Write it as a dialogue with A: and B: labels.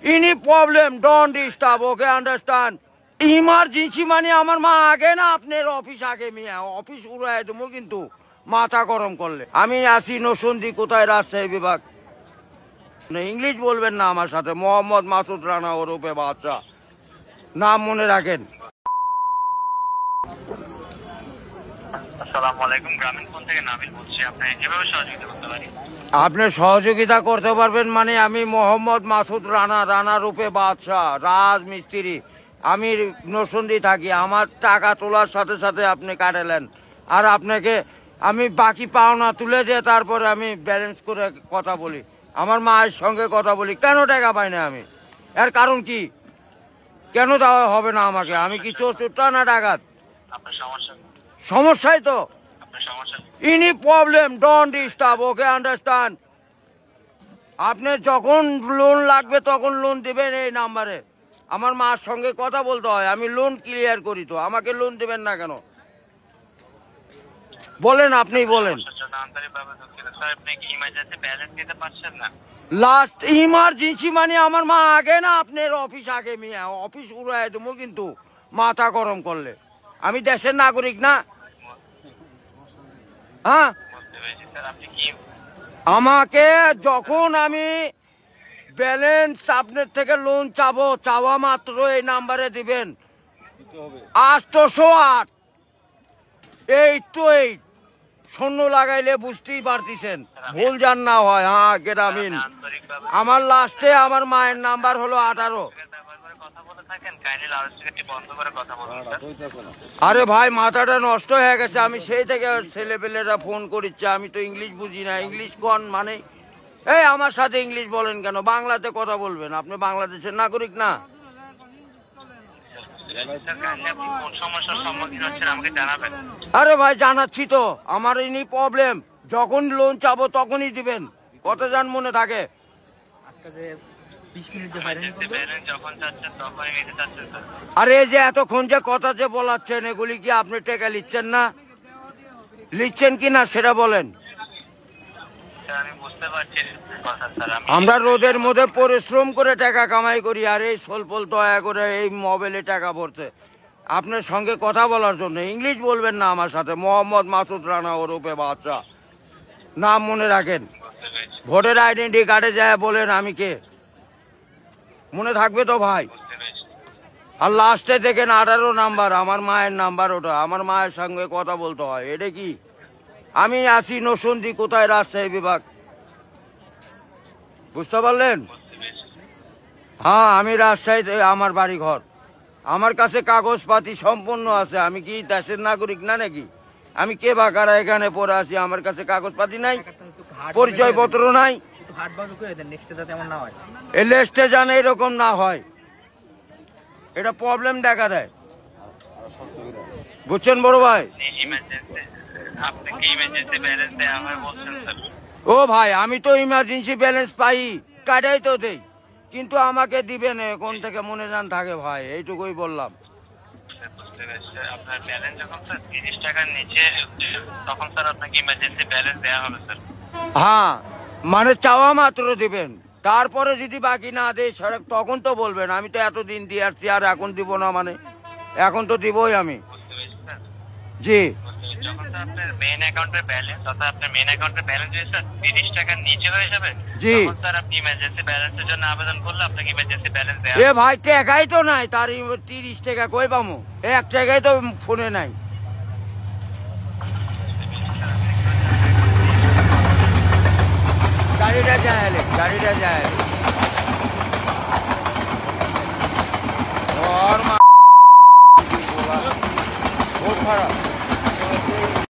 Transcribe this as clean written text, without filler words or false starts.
A: Any problem, don't disturb, okay, understand? Emergency মানে আমার মা আগে না আপনার অফিস আগে মিয়া অফিস উড়াই দেবো কিন্তু মাথা গরম করলে আমি আসি নসন্দি কোথায় রাজশাহী বিভাগ ইংলিশ বলবেন না আমার সাথে মোহাম্মদ মাসুদ রানা ওরফে বাদশা নাম মনে রাখেন
B: আসসালামু আলাইকুম গ্রামীণ ফোন থেকে নাবিল বলছি আপনি কিভাবে সহযোগিতা করতে পারি
A: আপনি সহযোগিতা করতে পারবেন মানে আমি মোহাম্মদ মাসুদ রানা রূপে বাদশা রাজমিস্ত্রি আমি নরসিংদী থাকি আমার টাকা তোলার সাথে সাথে আপনি কাটালেন আর আপনাকে আমি বাকি পাওনা তুলে দিয়ে তারপরে আমি ব্যালেন্স করে কথা বলি আমার মায়ের সঙ্গে কথা বলি কেন টাকা পাই না আমি এর কারণ কি কেন দেওয়া হবে না আমাকে আমি কি চোরটা না ডাকাত সমস্যাই তো any problem don't disturb okay understand আপনি যখন লোন লাগবে তখন লোন দিবেন এই নাম্বারে আমার মার সঙ্গে কথা বলতে হয় আমি লোন ক্লিয়ার করি তো আমাকে লোন দিবেন না কেন বলেন আপনি বলেন লাস্ট ইমার্জেন্সি মানে আমার মা আগে না আপনার অফিস আগে মিয়া অফিস উড়াই দেবো কিন্তু মাথা গরম করলে আমি দেশের নাগরিক না হ্যাঁ আমাকে যখন আমি ব্যালেন্স আপনার থেকে লোন চাবো চাওয়া মাত্র এই নাম্বারে দিবেন 808 828 শূন্য লাগাইলে বুঝতেই পারতেছেন ভুল যান না হয় হ্যাঁ গ্রামীণ আমার লাস্টে আমার মায়ের নাম্বার হলো 18 আরে ভাই মাথাটা নষ্ট হয়ে গেছে আমি সেই থেকে ছেলেপেলেরা ফোন করিচ্ছে আমি তো ইংলিশ বুঝি না ইংলিশ কোন মানে এই আমার সাথে ইংলিশ বলেন কেন বাংলাতে কথা বলবেন আপনি বাংলাদেশের নাগরিক না আরে ভাই জানাচ্ছি তো আমার ইনি প্রবলেম যখন লোন চাবো তখনই দিবেন কত জান মনে থাকে আরে যে এতক্ষণ যে কথা যে বলাচ্ছেন এগুলি কি আপনি টাকা লিখছেন না লিখছেন কি না সেটা বলেন আমরা রোদের মধ্যে পরিশ্রম করে টাকা কামাই করি আর এই সোলপোল দয়া করে এই মোবাইলে টাকা ভরছে আপনার সঙ্গে কথা বলার জন্য ইংলিশ বলবেন না আমার সাথে মোহাম্মদ মাসুদ রানা ওরফে বাদশা নাম মনে রাখেন ভোটার আইডেন্টি কার্ডে যায় বলেন আমি কে মনে থাকবে তো ভাই আর লাস্টে দেখেন 18 নাম্বার আমার মায়ের নাম্বার ওটা আমার মায়ের সঙ্গে কথা বলতে হয় এটা কি আমি আসি নরসিংদী কোথায় রাজশাহী বিভাগ বুঝতে পারলেন হ্যাঁ আমি রাজশাহীতে আমার বাড়ি ঘর আমার কাছে কাগজপাতি সম্পূর্ণ আছে আমি কি দেশের নাগরিক না নাকি আমি কে বা কারা এখানে পড়ে আছি আমার কাছে কাগজপাতি নাই পরিচয়পত্র নাই লিস্টে জানে এরকম না হয় এটা প্রবলেম দেখা দেয় বুঝছেন বড় ভাই ও ভাই আমি তো ইমার্জেন্সি ব্যালেন্স পাই কাটাই তো দেই কিন্তু আমাকে দিবেন কোন থেকে মনে জান থাকে ভাই এইটুকুই বললাম হ্যাঁ মানে চাওয়া মাত্র দিবেন তারপরে যদি বাকি না দেয় তখন তো বলবেন আমি তো এতদিন দিয়ে আসছি আর এখন দিব না মানে এখন তো দিবই আমি জি মেইন অ্যাকাউন্টের ব্যালেন্স অর্থাৎ আপনার মেইন অ্যাকাউন্টের ব্যালেন্স স্যার 30 টাকার নিচে হয়ে যাবে জি স্যার আপনি ইমার্জেন্সি ব্যালেন্সের জন্য আবেদন করলে আপনাকে ইমার্জেন্সি ব্যালেন্স দেয়া এ ভাই টাকাই তো নাই তার 30 টাকা কই পামু 1 টাকাই তো ফোনে নাই গাড়িটা যায়